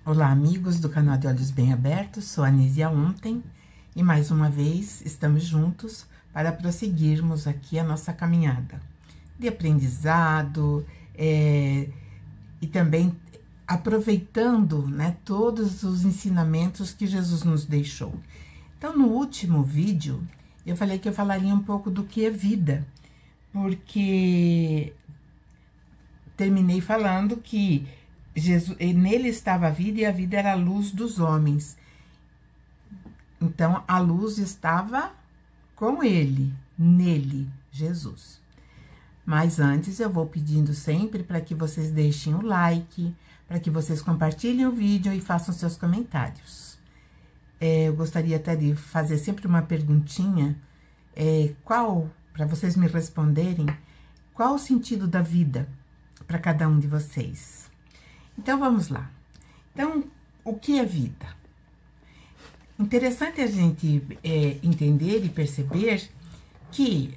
Olá, amigos do canal de Olhos Bem Abertos, sou a Nísia Ontem e mais uma vez estamos juntos para prosseguirmos aqui a nossa caminhada de aprendizado e também aproveitando, né, todos os ensinamentos que Jesus nos deixou. Então, no último vídeo, eu falei que eu falaria um pouco do que é vida, porque terminei falando que Jesus, nele estava a vida e a vida era a luz dos homens. Então, a luz estava com ele, nele, Jesus. Mas antes, eu vou pedindo sempre para que vocês deixem o like, para que vocês compartilhem o vídeo e façam seus comentários. Eu gostaria até de fazer sempre uma perguntinha, para vocês me responderem, qual o sentido da vida para cada um de vocês? Então, vamos lá. Então, o que é vida? Interessante a gente entender e perceber que,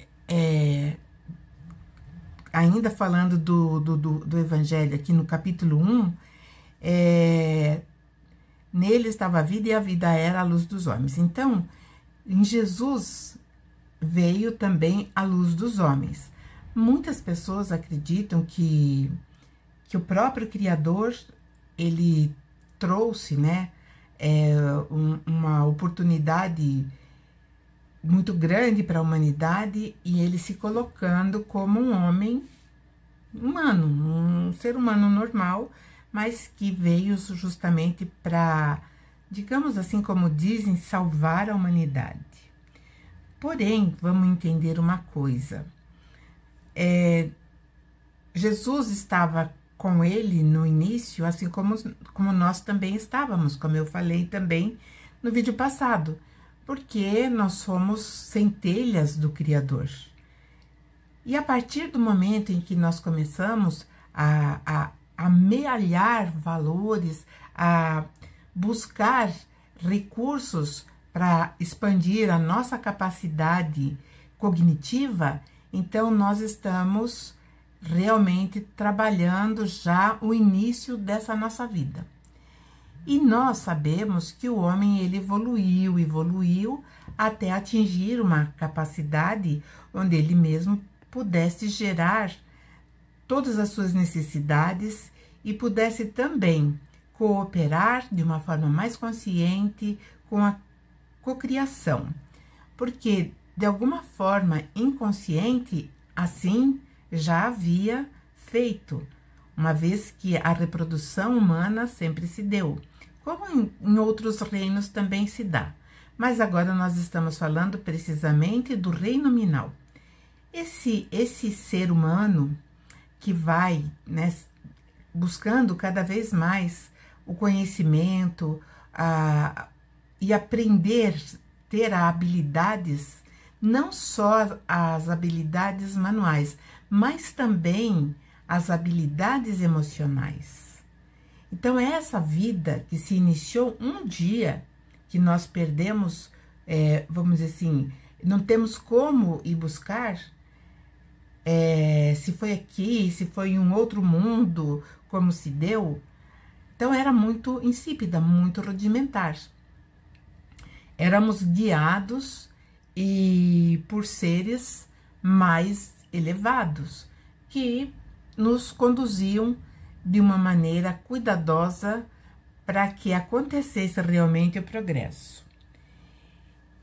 ainda falando do Evangelho, aqui no capítulo 1, nele estava a vida e a vida era a luz dos homens. Então, em Jesus veio também a luz dos homens. Muitas pessoas acreditam que o próprio Criador, ele trouxe, né, uma oportunidade muito grande para a humanidade e ele se colocando como um homem humano, um ser humano normal, mas que veio justamente para, digamos assim, como dizem, salvar a humanidade. Porém, vamos entender uma coisa, Jesus estava com ele no início, assim como nós também estávamos, como eu falei também no vídeo passado, porque nós somos centelhas do Criador. E a partir do momento em que nós começamos a amealhar valores, a buscar recursos para expandir a nossa capacidade cognitiva, então nós estamos realmente trabalhando já o início dessa nossa vida. E nós sabemos que o homem, ele evoluiu até atingir uma capacidade onde ele mesmo pudesse gerar todas as suas necessidades e pudesse também cooperar de uma forma mais consciente com a cocriação. Porque, de alguma forma inconsciente, assim, já havia feito, uma vez que a reprodução humana sempre se deu, como em outros reinos também se dá. Mas agora nós estamos falando precisamente do reino nominal. Esse ser humano que vai, né, buscando cada vez mais o conhecimento e aprender, ter habilidades, não só as habilidades manuais, mas também as habilidades emocionais. Então, essa vida que se iniciou um dia, que nós perdemos, vamos dizer assim, não temos como ir buscar, se foi aqui, se foi em um outro mundo, como se deu. Então, era muito insípida, muito rudimentar. Éramos guiados e por seres mais elevados, que nos conduziam de uma maneira cuidadosa para que acontecesse realmente o progresso.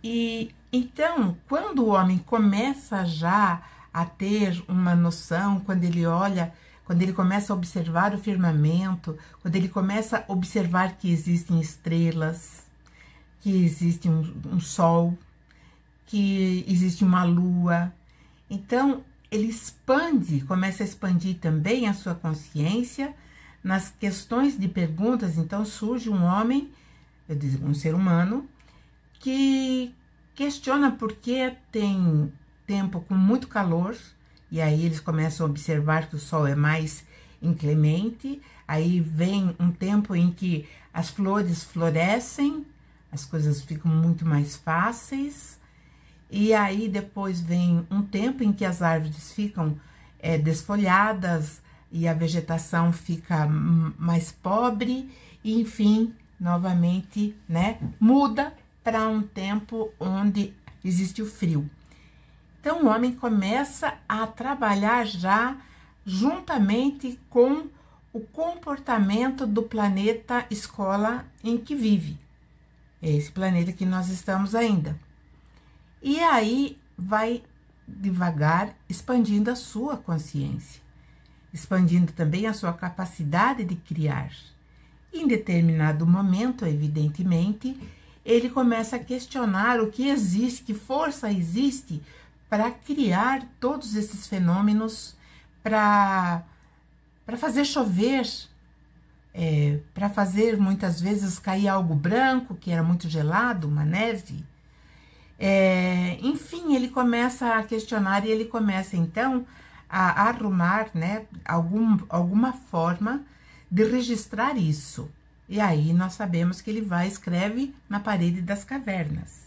E então, quando o homem começa já a ter uma noção, quando ele começa a observar o firmamento, quando ele começa a observar que existem estrelas, que existe um sol, que existe uma lua, então ele começa a expandir também a sua consciência nas questões de perguntas. Então surge um homem, um ser humano, que questiona por que tem tempo com muito calor, e aí eles começam a observar que o sol é mais inclemente, aí vem um tempo em que as flores florescem, as coisas ficam muito mais fáceis, e aí depois vem um tempo em que as árvores ficam desfolhadas e a vegetação fica mais pobre, e enfim, novamente, né, muda para um tempo onde existe o frio. Então, o homem começa a trabalhar já juntamente com o comportamento do planeta escola em que vive. É esse planeta que nós estamos ainda. E aí vai devagar expandindo a sua consciência, expandindo também a sua capacidade de criar. Em determinado momento, evidentemente, ele começa a questionar o que existe, que força existe para criar todos esses fenômenos, para fazer chover, para fazer muitas vezes cair algo branco, que era muito gelado, uma neve. Enfim, ele começa a questionar e ele começa então a arrumar, né, alguma forma de registrar isso. E aí nós sabemos que ele vai e escreve na parede das cavernas.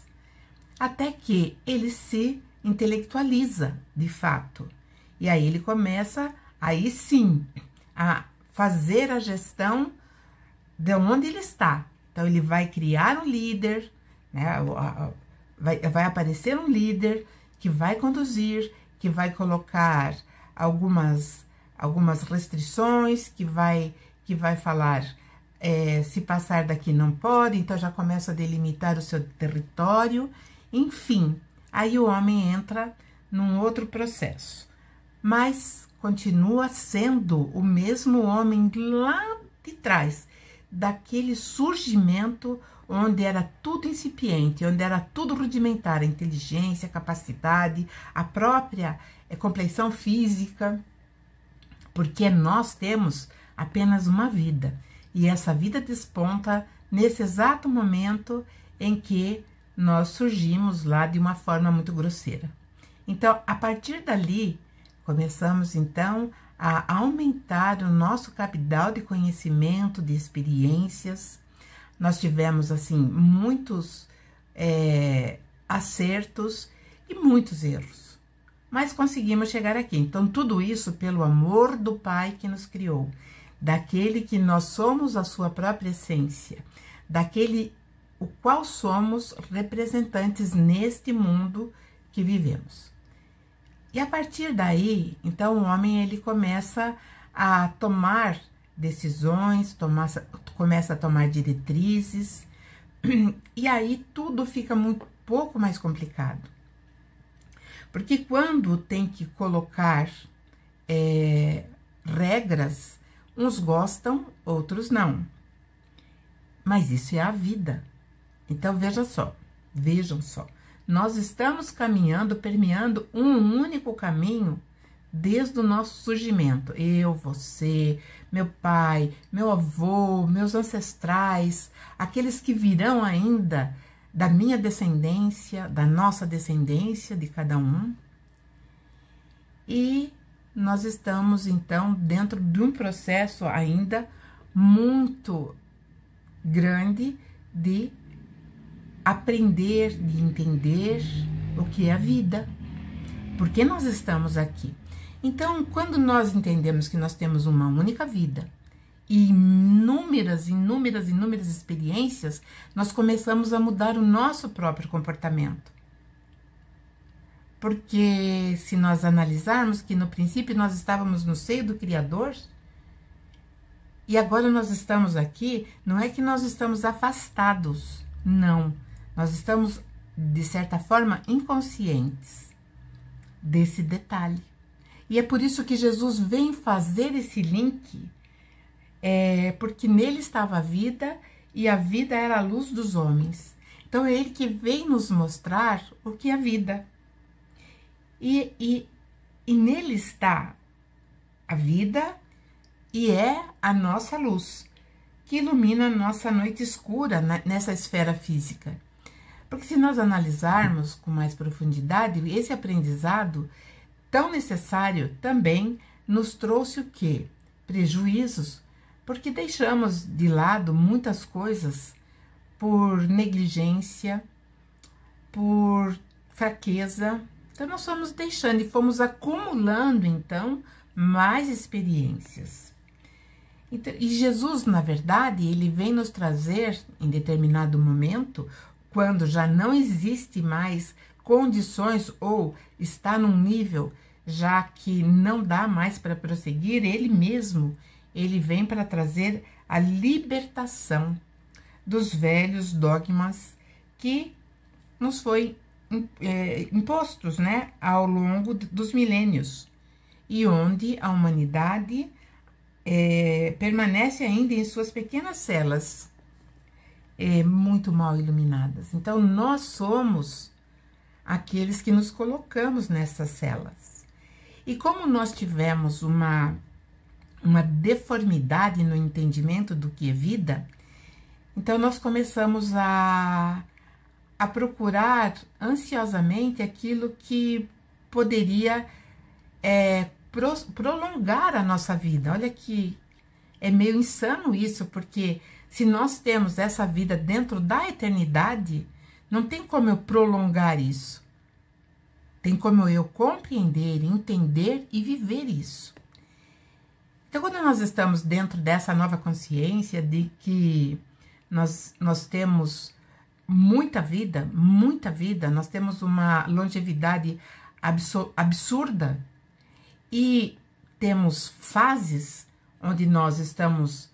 Até que ele se intelectualiza, de fato. E aí ele começa, aí sim, a fazer a gestão de onde ele está. Então, ele vai criar um líder, né? Vai aparecer um líder que vai conduzir, que vai colocar algumas restrições, que vai falar, se passar daqui não pode, então já começa a delimitar o seu território, enfim. Aí o homem entra num outro processo, mas continua sendo o mesmo homem lá de trás, daquele surgimento onde era tudo incipiente, onde era tudo rudimentar, a inteligência, a capacidade, a própria compleição física, porque nós temos apenas uma vida, e essa vida desponta nesse exato momento em que nós surgimos lá de uma forma muito grosseira. Então, a partir dali, começamos então a aumentar o nosso capital de conhecimento, de experiências. Nós tivemos, assim, muitos acertos e muitos erros, mas conseguimos chegar aqui. Então, tudo isso pelo amor do Pai que nos criou, daquele que nós somos a sua própria essência, daquele o qual somos representantes neste mundo que vivemos. E a partir daí, então, o homem ele começa a tomar decisões, começa a tomar diretrizes, e aí tudo fica pouco mais complicado. Porque quando tem que colocar regras, uns gostam, outros não. Mas isso é a vida. Então, vejam só, nós estamos caminhando, permeando um único caminho desde o nosso surgimento. Eu, você, meu pai, meu avô, meus ancestrais, aqueles que virão ainda da minha descendência, da nossa descendência, de cada um. E nós estamos, então, dentro de um processo ainda muito grande de aprender, de entender o que é a vida, porque nós estamos aqui. Então, quando nós entendemos que nós temos uma única vida e inúmeras experiências, nós começamos a mudar o nosso próprio comportamento. Porque se nós analisarmos que no princípio nós estávamos no seio do Criador, e agora nós estamos aqui, não é que nós estamos afastados, não. Nós estamos, de certa forma, inconscientes desse detalhe. E é por isso que Jesus vem fazer esse link, porque nele estava a vida e a vida era a luz dos homens. Então, é ele que vem nos mostrar o que é a vida. E nele está a vida e é a nossa luz, que ilumina a nossa noite escura nessa esfera física. Porque se nós analisarmos com mais profundidade, esse aprendizado tão necessário também nos trouxe o quê? Prejuízos, porque deixamos de lado muitas coisas por negligência, por fraqueza. Então, nós fomos deixando e fomos acumulando, então, mais experiências. Então, e Jesus, na verdade, ele vem nos trazer, em determinado momento, quando já não existe mais condições ou está num nível já que não dá mais para prosseguir, ele mesmo, ele vem para trazer a libertação dos velhos dogmas que nos foi impostos, né, ao longo dos milênios, e onde a humanidade permanece ainda em suas pequenas celas, muito mal iluminadas. Então, nós somos aqueles que nos colocamos nessas celas. E como nós tivemos uma deformidade no entendimento do que é vida, então nós começamos a procurar ansiosamente aquilo que poderia prolongar a nossa vida. Olha que é meio insano isso, porque se nós temos essa vida dentro da eternidade, não tem como eu prolongar isso. Tem como eu compreender, entender e viver isso. Então, quando nós estamos dentro dessa nova consciência de que nós temos muita vida, nós temos uma longevidade absurda e temos fases onde nós estamos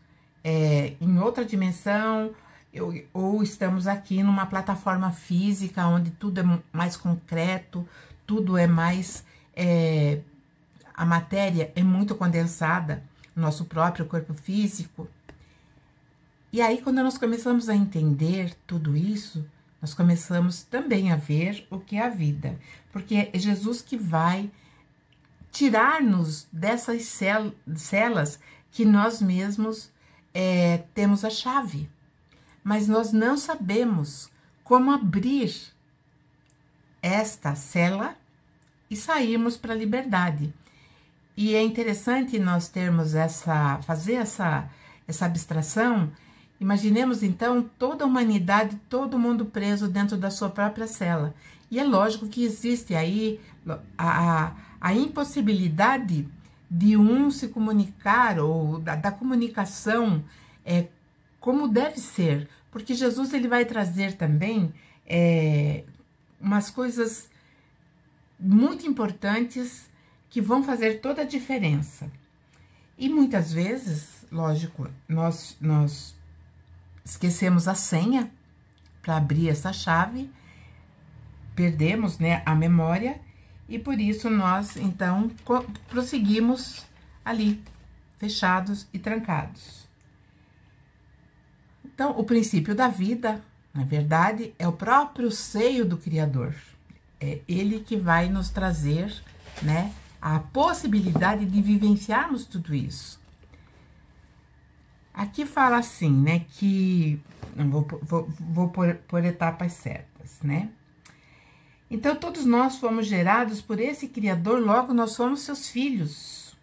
em outra dimensão ou estamos aqui numa plataforma física onde tudo é mais concreto, tudo é mais... a matéria é muito condensada, nosso próprio corpo físico. E aí, quando nós começamos a entender tudo isso, nós começamos também a ver o que é a vida. Porque é Jesus que vai tirar-nos dessas celas que nós mesmos temos a chave. Mas nós não sabemos como abrir esta cela e sairmos para a liberdade. E é interessante nós termos fazer essa abstração. Imaginemos, então, toda a humanidade, todo mundo preso dentro da sua própria cela. E é lógico que existe aí a impossibilidade de um se comunicar, ou da comunicação como deve ser. Porque Jesus ele vai trazer também umas coisas muito importantes que vão fazer toda a diferença. E muitas vezes, lógico, nós esquecemos a senha para abrir essa chave, perdemos, né, a memória, e por isso nós, então, prosseguimos ali, fechados e trancados. Então, o princípio da vida, na verdade, é o próprio seio do Criador. É ele que vai nos trazer, né, a possibilidade de vivenciarmos tudo isso. Aqui fala assim, né, que... Vou por etapas certas, né? Então, todos nós fomos gerados por esse Criador, logo nós somos seus filhos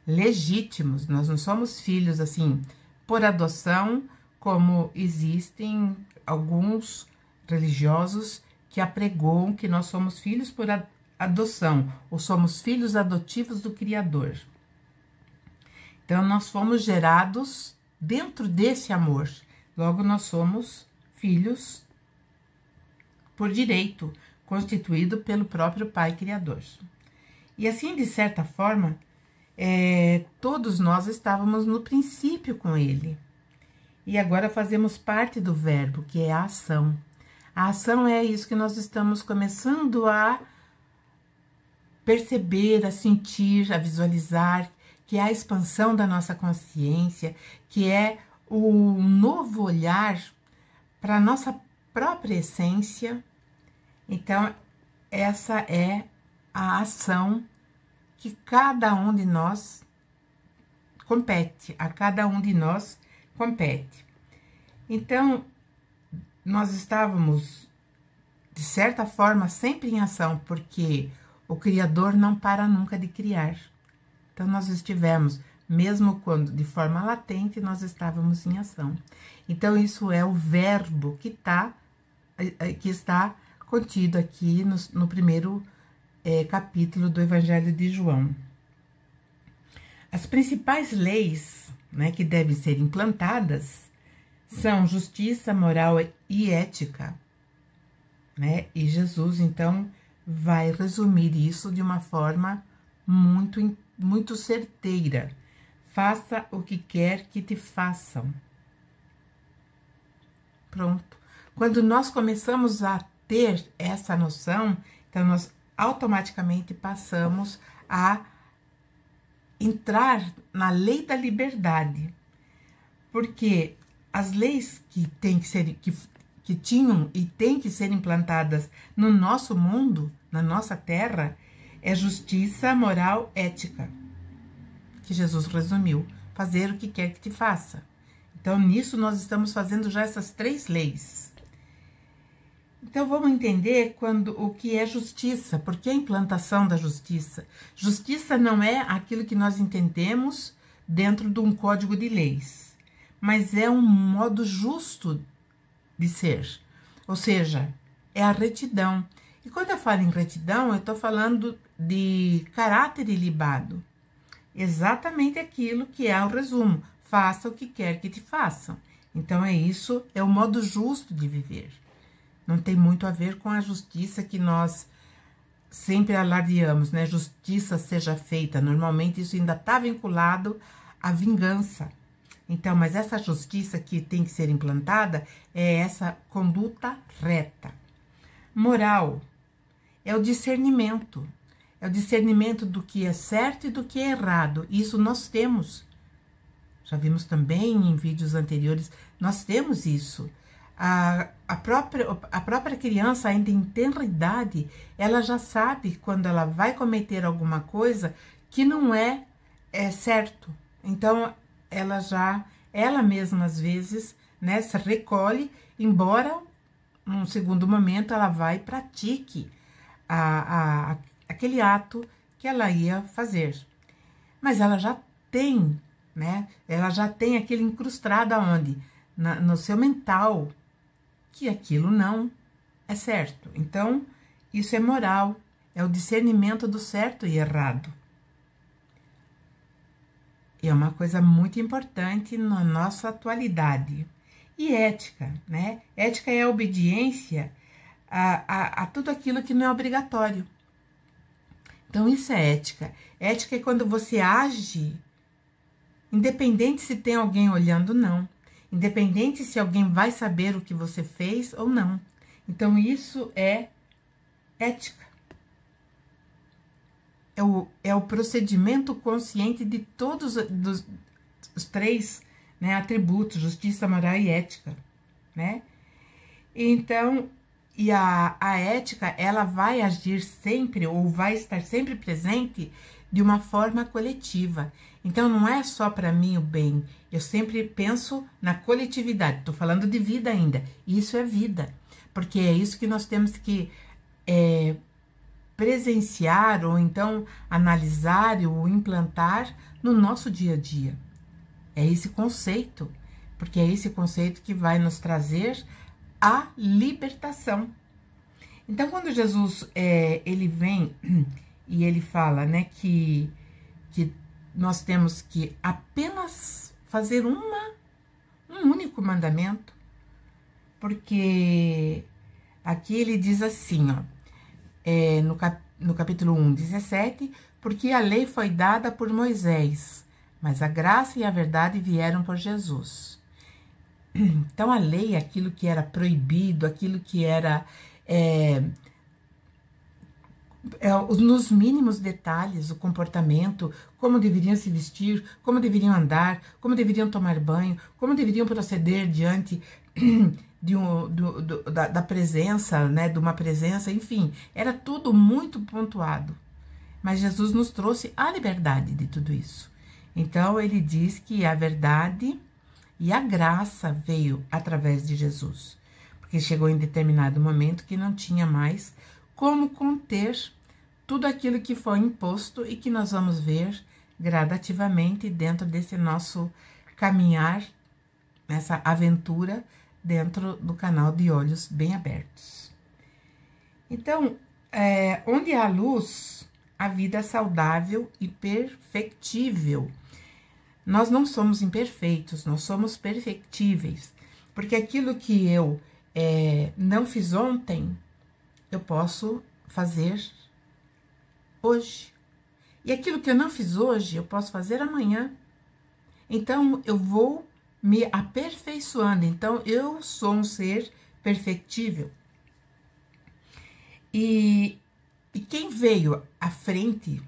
legítimos. Nós não somos filhos, assim, por adoção, como existem alguns religiosos que apregoam que nós somos filhos por adoção, ou somos filhos adotivos do Criador. Então, nós fomos gerados dentro desse amor. Logo, nós somos filhos por direito, constituído pelo próprio Pai Criador. E assim, de certa forma, todos nós estávamos no princípio com Ele. E agora fazemos parte do verbo, que é a ação. A ação é isso que nós estamos começando a perceber, a sentir, a visualizar, que é a expansão da nossa consciência, que é o novo olhar para a nossa própria essência. Então, essa é a ação que cada um de nós compete, a cada um de nós compete. Então, nós estávamos, de certa forma, sempre em ação, porque o Criador não para nunca de criar. Então, nós estivemos, mesmo quando de forma latente, nós estávamos em ação. Então, isso é o verbo que está contido aqui no primeiro capítulo do Evangelho de João. As principais leis né, que devem ser implantadas são justiça, moral e ética, né? E Jesus, então, vai resumir isso de uma forma muito certeira. Faça o que quer que te façam. Pronto. Quando nós começamos a ter essa noção, então nós automaticamente passamos a entrar na lei da liberdade. Porque as leis que tem que ser, que tinham e têm que ser implantadas no nosso mundo, na nossa terra, é justiça, moral, ética, que Jesus resumiu. Fazer o que quer que te faça. Então, nisso nós estamos fazendo já essas 3 leis. Então, vamos entender o que é justiça, porque a implantação da justiça. Justiça não é aquilo que nós entendemos dentro de um código de leis, mas é um modo justo de ser, ou seja, é a retidão. E quando eu falo em retidão, eu estou falando de caráter ilibado, exatamente aquilo que é o resumo: faça o que quer que te façam. Então é isso, é o modo justo de viver. Não tem muito a ver com a justiça que nós sempre alardeamos, né? Justiça seja feita. Normalmente isso ainda está vinculado à vingança. Então, mas essa justiça que tem que ser implantada é essa conduta reta. Moral é o discernimento. É o discernimento do que é certo e do que é errado. Isso nós temos. Já vimos também em vídeos anteriores, nós temos isso. A própria criança, ainda em tenra idade, ela já sabe quando ela vai cometer alguma coisa que não é certo. Então, ela mesma, às vezes, né, se recolhe, embora, num segundo momento, ela vai e pratique aquele ato que ela ia fazer. Mas ela já tem, né, ela já tem aquele incrustado aonde? No seu mental, que aquilo não é certo. Então, isso é moral, é o discernimento do certo e errado. É uma coisa muito importante na nossa atualidade. E ética, né? Ética é a obediência a tudo aquilo que não é obrigatório. Então, isso é ética. Ética é quando você age, independente se tem alguém olhando, não. Independente se alguém vai saber o que você fez ou não. Então, isso é ética. É o procedimento consciente de todos os 3, né, atributos: justiça, moral e ética, né? Então, e a ética, ela vai agir sempre, ou vai estar sempre presente de uma forma coletiva. Então, não é só para mim o bem. Eu sempre penso na coletividade. Estou falando de vida ainda. Isso é vida. Porque é isso que nós temos que presenciar, ou então analisar ou implantar no nosso dia a dia. É esse conceito. Porque é esse conceito que vai nos trazer a libertação. Então, quando Jesus ele vem e ele fala, né, que nós temos que apenas fazer um único mandamento, porque aqui ele diz assim, ó, no capítulo 1:17, porque a lei foi dada por Moisés, mas a graça e a verdade vieram por Jesus. Então, a lei, aquilo que era proibido, aquilo que era nos mínimos detalhes, o comportamento, como deveriam se vestir, como deveriam andar, como deveriam tomar banho, como deveriam proceder diante da presença, né, de uma presença, enfim, era tudo muito pontuado. Mas Jesus nos trouxe a liberdade de tudo isso. Então, ele diz que a verdade e a graça veio através de Jesus, porque chegou em determinado momento que não tinha mais como conter tudo aquilo que foi imposto e que nós vamos ver gradativamente dentro desse nosso caminhar, nessa aventura dentro do canal de Olhos Bem Abertos. Então, onde há luz, a vida é saudável e perfectível. nós não somos imperfeitos, nós somos perfectíveis. Porque aquilo que eu não fiz ontem, eu posso fazer hoje. E aquilo que eu não fiz hoje, eu posso fazer amanhã. Então, eu vou me aperfeiçoando. Então, eu sou um ser perfectível. E quem veio à frente,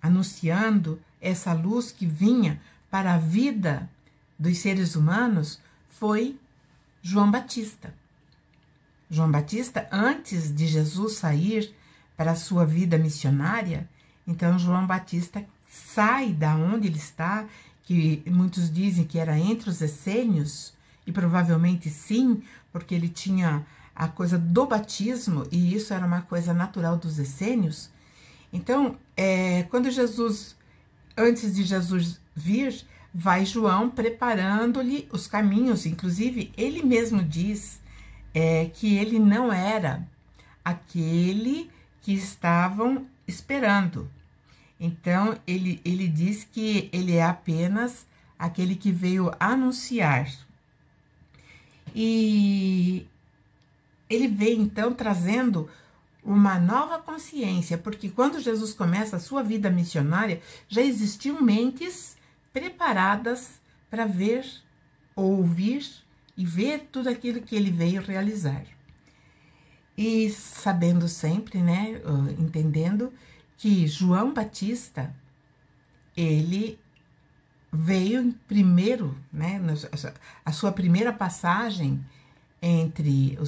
anunciando essa luz que vinha para a vida dos seres humanos, foi João Batista. João Batista, antes de Jesus sair para a sua vida missionária, então João Batista sai da onde ele está, que muitos dizem que era entre os essênios, e provavelmente sim, porque ele tinha a coisa do batismo, e isso era uma coisa natural dos essênios. Então, quando Jesus, antes de Jesus vir, vai João preparando-lhe os caminhos. Inclusive, ele mesmo diz que ele não era aquele que estavam esperando. Então, ele diz que ele é apenas aquele que veio anunciar. E ele veio, então, trazendo uma nova consciência, porque quando Jesus começa a sua vida missionária, já existiam mentes preparadas para ver, ouvir e ver tudo aquilo que ele veio realizar. E sabendo sempre, né, entendendo que João Batista, ele veio primeiro, né, a sua primeira passagem entre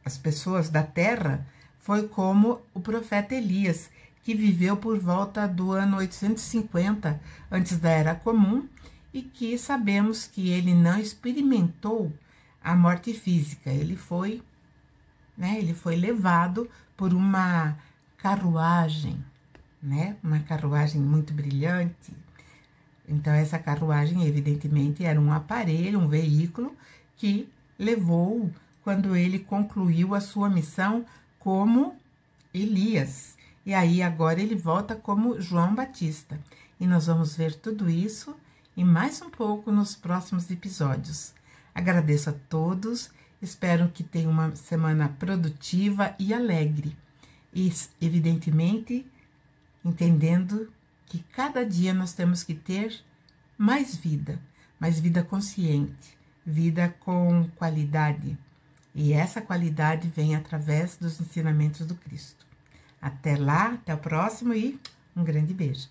as pessoas da terra foi como o profeta Elias, que viveu por volta do ano 850 antes da Era Comum, e que sabemos que ele não experimentou a morte física. Ele foi levado por uma carruagem, né? Uma carruagem muito brilhante. Então, essa carruagem, evidentemente, era um aparelho, um veículo que levou quando ele concluiu a sua missão como Elias. E aí, agora, ele volta como João Batista. E nós vamos ver tudo isso e mais um pouco nos próximos episódios. Agradeço a todos, espero que tenham uma semana produtiva e alegre. E, evidentemente, entendendo que cada dia nós temos que ter mais vida consciente, vida com qualidade. E essa qualidade vem através dos ensinamentos do Cristo. Até lá, até o próximo e um grande beijo.